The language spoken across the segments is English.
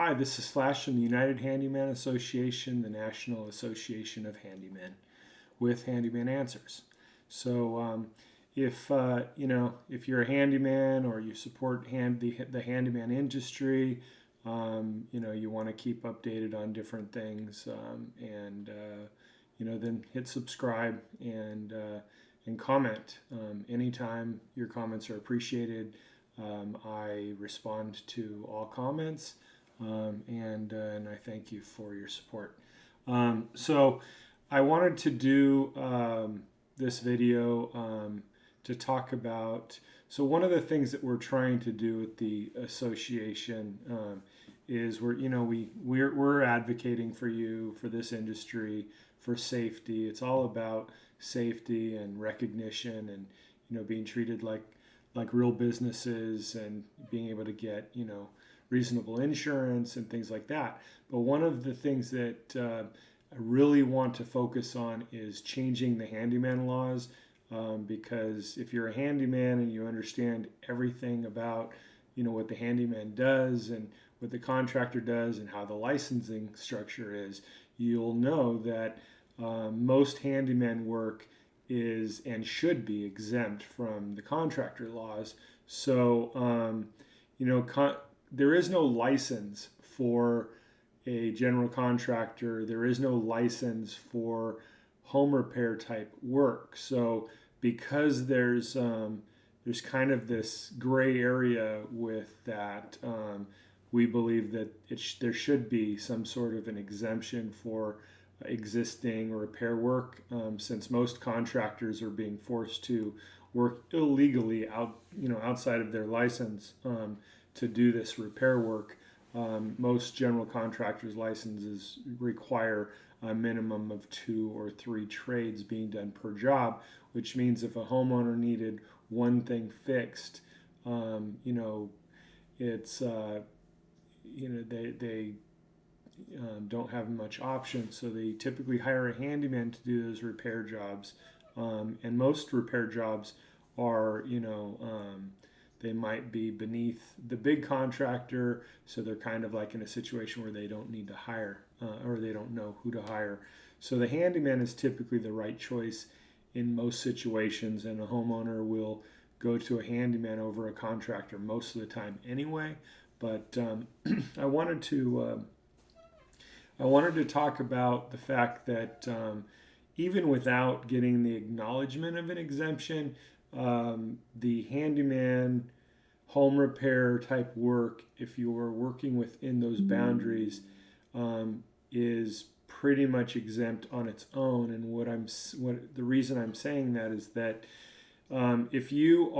Hi, this is Flash from the United Handyman Association, the National Association of Handymen, with Handyman Answers. So, if you're a handyman or you support the handyman industry, you want to keep updated on different things, then hit subscribe and comment. Anytime your comments are appreciated. I respond to all comments, and I thank you for your support. So I wanted to do this video to talk about. So one of the things that we're trying to do with the association is we're advocating for you, for this industry, for safety. It's all about safety and recognition, and being treated like real businesses, and being able to get reasonable insurance and things like that. But one of the things that I really want to focus on is changing the handyman laws, because if you're a handyman and you understand everything about what the handyman does and what the contractor does and how the licensing structure is, you'll know that most handyman work is and should be exempt from the contractor laws. So, there is no license for a general contractor. There is no license for home repair type work. So, because there's kind of this gray area with that, we believe that there should be some sort of an exemption for existing repair work, since most contractors are being forced to work illegally outside of their license to do this repair work. Most general contractors' licenses require a minimum of 2 or 3 trades being done per job, which means if a homeowner needed one thing fixed, it's they don't have much options, so they typically hire a handyman to do those repair jobs. And most repair jobs are, they might be beneath the big contractor, so they're kind of like in a situation where they don't need to hire, or they don't know who to hire. So the handyman is typically the right choice in most situations, and a homeowner will go to a handyman over a contractor most of the time anyway. But I wanted to talk about the fact that even without getting the acknowledgement of an exemption, the handyman home repair type work, if you are working within those boundaries, is pretty much exempt on its own. And the reason I'm saying that is that if you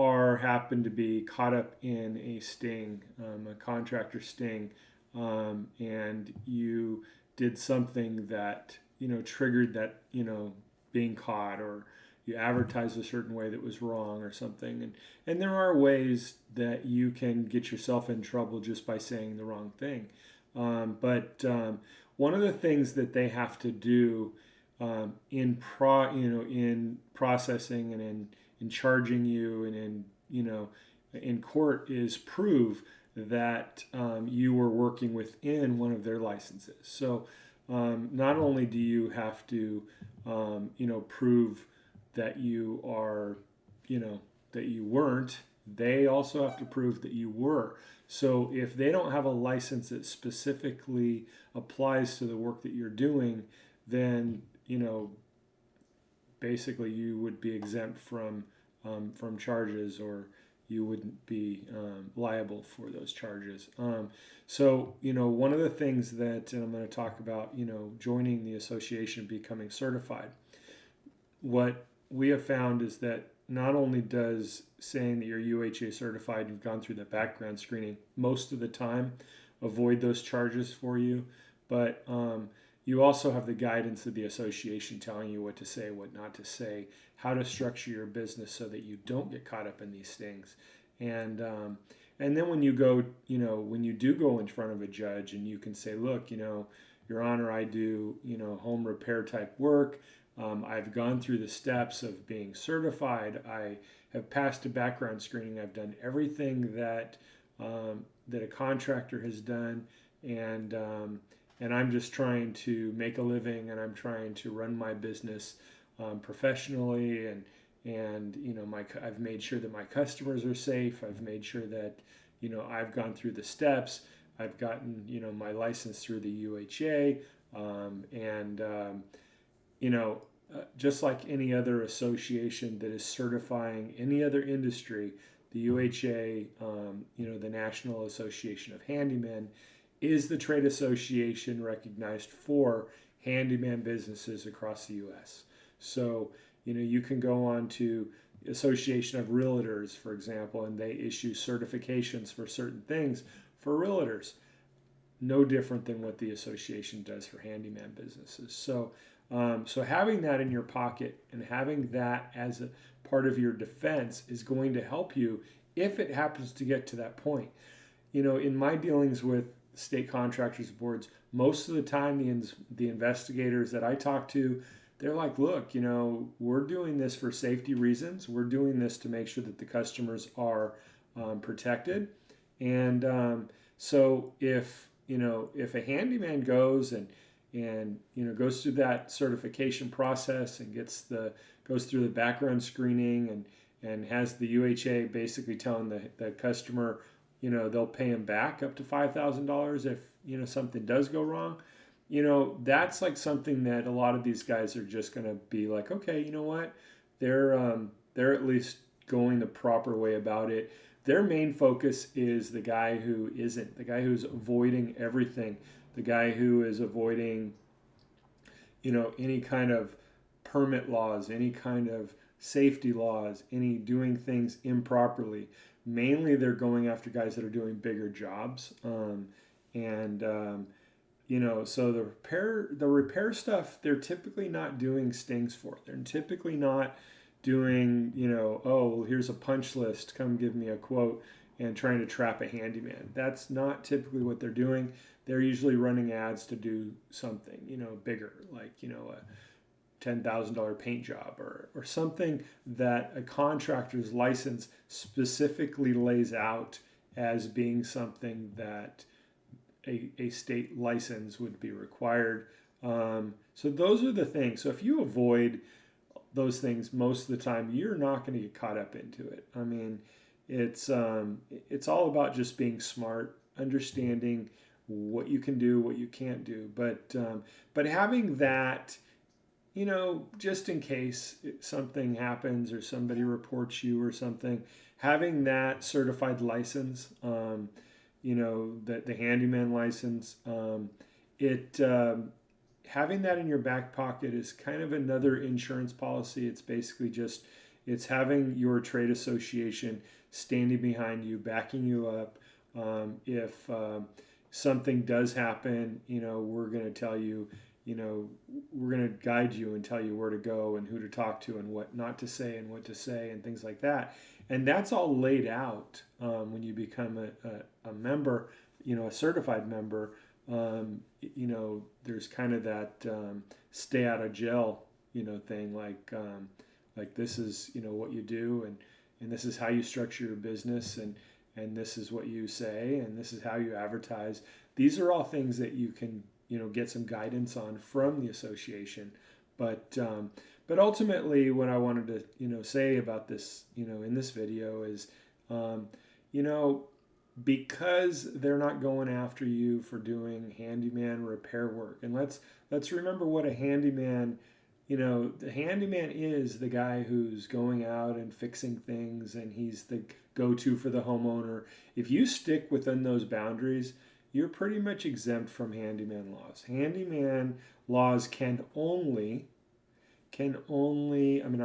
happen to be caught up in a sting, a contractor sting, and you did something that triggered that being caught, or you advertised a certain way that was wrong or something, and there are ways that you can get yourself in trouble just by saying the wrong thing, but one of the things that they have to do in processing and in charging you and in court is prove that you were working within one of their licenses. So not only do you have to prove that you are that you weren't, they also have to prove that you were. So if they don't have a license that specifically applies to the work that you're doing, then basically you would be exempt from charges, or you wouldn't be liable for those charges. So one of the things that, and I'm going to talk about, joining the association, becoming certified. What we have found is that not only does saying that you're UHA certified, you've gone through the background screening most of the time, avoid those charges for you, but you also have the guidance of the association telling you what to say, what not to say, how to structure your business so that you don't get caught up in these things. And then when you go, when you do go in front of a judge, and you can say, look, Your Honor, I do, home repair type work. I've gone through the steps of being certified. I have passed a background screening. I've done everything that a contractor has done and I'm just trying to make a living, and I'm trying to run my business professionally, and I've made sure that my customers are safe. I've made sure that I've gone through the steps. I've gotten my license through the UHA, and just like any other association that is certifying any other industry, the UHA, the National Association of Handymen, is the trade association recognized for handyman businesses across the U.S. So, you can go on to Association of Realtors, for example, and they issue certifications for certain things for realtors. No different than what the association does for handyman businesses. So having that in your pocket and having that as a part of your defense is going to help you if it happens to get to that point. In my dealings with state contractors boards, most of the time the investigators that I talk to, they're like, look, we're doing this for safety reasons. We're doing this to make sure that the customers are protected. And so if a handyman goes and goes through that certification process and goes through the background screening and has the UHA basically telling the customer, they'll pay him back up to $5,000 if something does go wrong. That's like something that a lot of these guys are just going to be like, okay, you know what, they're at least going the proper way about it. Their main focus is the guy who isn't, the guy who's avoiding everything, the guy who is avoiding, any kind of permit laws, any kind of safety laws, any doing things improperly. Mainly, they're going after guys that are doing bigger jobs, so the repair stuff, they're typically not doing stings for. They're typically not doing, oh, here's a punch list, come give me a quote, and trying to trap a handyman. That's not typically what they're doing. They're usually running ads to do something, bigger, like, a $10,000 paint job or something that a contractor's license specifically lays out as being something that a state license would be required. So those are the things. So if you avoid those things most of the time, you're not going to get caught up into it. I mean, it's all about just being smart, understanding what you can do, what you can't do. But having that, just in case something happens or somebody reports you or something, having that certified license, the handyman license, having that in your back pocket is kind of another insurance policy. It's basically it's having your trade association standing behind you, backing you up. If something does happen, we're going to tell you, we're going to guide you and tell you where to go and who to talk to and what not to say and what to say and things like that. And that's all laid out when you become a member, a certified member. There's kind of that stay out of jail, thing, like this is, what you do, and this is how you structure your business, and this is what you say, and this is how you advertise. These are all things that you can, get some guidance on from the association. But ultimately, what I wanted to, say about this, in this video is, because they're not going after you for doing handyman repair work. And let's remember what a handyman, the handyman is the guy who's going out and fixing things, and he's the go-to for the homeowner. If you stick within those boundaries, you're pretty much exempt from handyman laws. Handyman laws not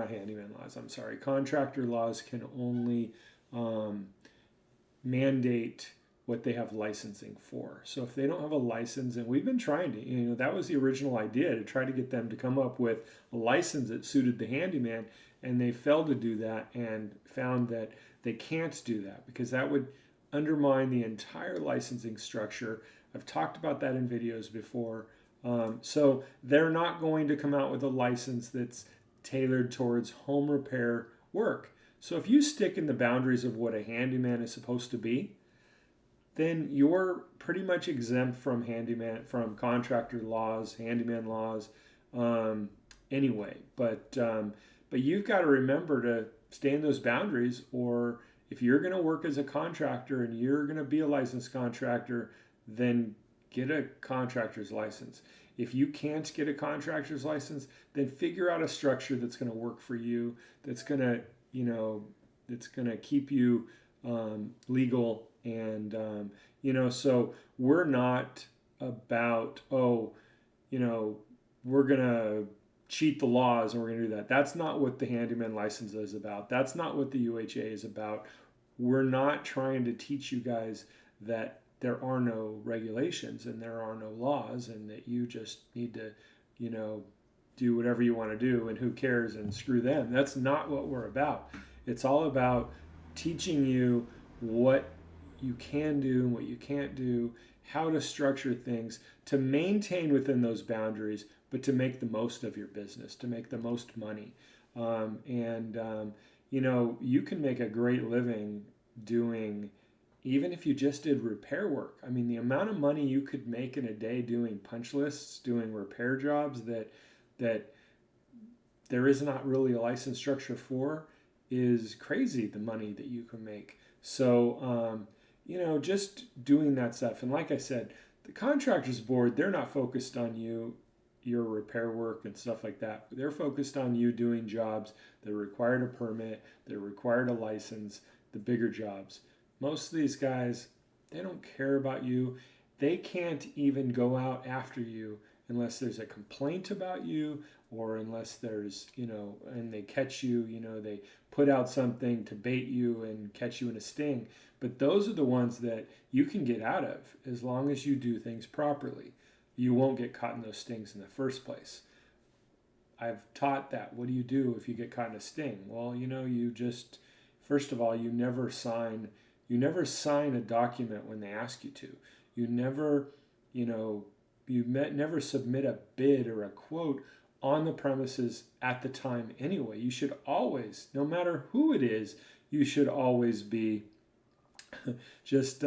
handyman laws, I'm sorry. Contractor laws can only mandate what they have licensing for. So if they don't have a license, and we've been trying to, that was the original idea, to try to get them to come up with a license that suited the handyman, and they failed to do that and found that they can't do that because that would undermine the entire licensing structure. I've talked about that in videos before. So they're not going to come out with a license that's tailored towards home repair work. So if you stick in the boundaries of what a handyman is supposed to be, then you're pretty much exempt from contractor laws, handyman laws, um, anyway. But you've got to remember to stay in those boundaries, or if you're going to work as a contractor and you're going to be a licensed contractor, then get a contractor's license. If you can't get a contractor's license, then figure out a structure that's going to work for you, that's going to, that's going to keep you legal. And, so we're not about, we're going to cheat the laws and we're going to do that. That's not what the handyman license is about. That's not what the UHA is about. We're not trying to teach you guys that there are no regulations and there are no laws and that you just need to, do whatever you want to do and who cares and screw them. That's not what we're about. It's all about teaching you what you can do and what you can't do, how to structure things to maintain within those boundaries, but to make the most of your business, to make the most money. You can make a great living doing, even if you just did repair work. I mean, the amount of money you could make in a day doing punch lists, doing repair jobs that there is not really a license structure for is crazy, the money that you can make. So, just doing that stuff. And like I said, the contractors board, they're not focused on your repair work and stuff like that. They're focused on you doing jobs that required a permit, that required a license, the bigger jobs. Most of these guys, they don't care about you. They can't even go out after you unless there's a complaint about you, or unless there's, and they catch you, they put out something to bait you and catch you in a sting. But those are the ones that you can get out of as long as you do things properly. You won't get caught in those stings in the first place. I've taught that. What do you do if you get caught in a sting? Well, you just, first of all, you never sign a document when they ask you to. You never, never submit a bid or a quote on the premises at the time anyway. You should always, no matter who it is, you should always be just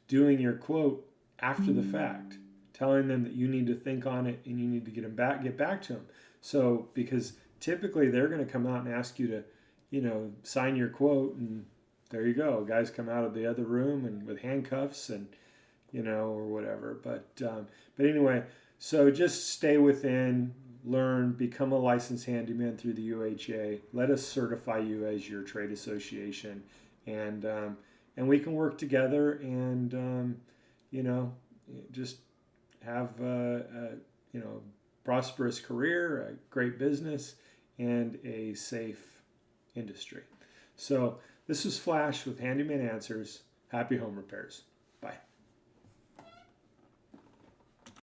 doing your quote after the fact, telling them that you need to think on it and you need to get back to them. So, because typically they're going to come out and ask you to, sign your quote, and there you go. Guys come out of the other room and with handcuffs and, or whatever. But anyway, so just stay within, learn, become a licensed handyman through the UHA. Let us certify you as your trade association, and we can work together and, just have a prosperous career, a great business, and a safe industry. So this is Flash with Handyman Answers. Happy home repairs. Bye.